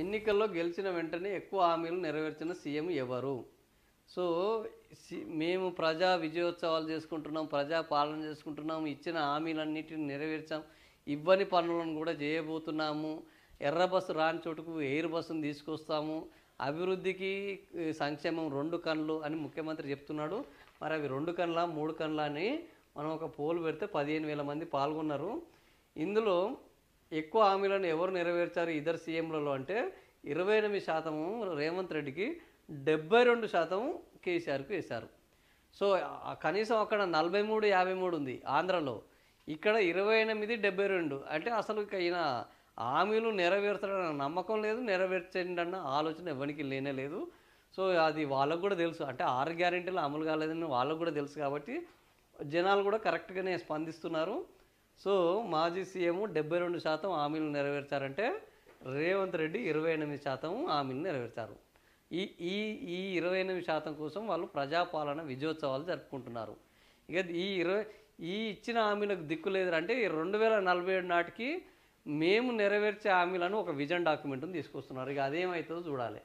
ఎన్నికల్లో గెలిచిన వెంటనే ఎక్కువ హామీలు నెరవేర్చిన సీఎం ఎవరు? సో, మేము ప్రజా విజయోత్సవాలు చేసుకుంటున్నాం, ప్రజా పాలన చేసుకుంటున్నాం, ఇచ్చిన హామీలన్నిటిని నెరవేర్చాం, ఇవ్వని పనులను కూడా చేయబోతున్నాము, ఎర్ర బస్సు రాని చోటుకు ఎయిర్ బస్సును తీసుకొస్తాము, అభివృద్ధికి సంక్షేమం 2 కన్నులు అని ముఖ్యమంత్రి చెప్తున్నాడు. మరి అవి 2 కన్నులా, 3 కన్నులా అని మనం ఒక పోల్ పెడితే 15,000 మంది పాల్గొన్నారు. ఇందులో ఎక్కువ హామీలను ఎవరు నెరవేర్చారు ఇద్దరు సీఎంలలో అంటే 28% రేవంత్ రెడ్డికి, 72% కేసీఆర్‌కు వేశారు. సో, కనీసం అక్కడ 43, 53 ఉంది ఆంధ్రలో. ఇక్కడ 28, 72 అంటే అసలు ఇక ఈయన హామీలు నెరవేర్చడన్న నమ్మకం లేదు, నెరవేర్చండన్న ఆలోచన ఎవ్వనికి లేనే లేదు. సో, అది వాళ్ళకు కూడా తెలుసు. అంటే 6 గ్యారెంటీలు అమలు కాలేదని వాళ్ళకు కూడా తెలుసు కాబట్టి జనాలు కూడా కరెక్ట్‌గానే స్పందిస్తున్నారు. సో, మాజీ సీఎం 72% హామీలు నెరవేర్చారంటే రేవంత్ రెడ్డి 28% హామీలు నెరవేర్చారు. ఈ ఈ ఈ 28% కోసం వాళ్ళు ప్రజాపాలన విజయోత్సవాలు జరుపుకుంటున్నారు. ఇక ఈ ఇచ్చిన హామీలకు దిక్కు లేదురా అంటే 2047 నాటికి మేము నెరవేర్చే హామీలను ఒక విజన్ డాక్యుమెంట్‌ని తీసుకొస్తున్నారు. ఇక అదేమైతుందో చూడాలి.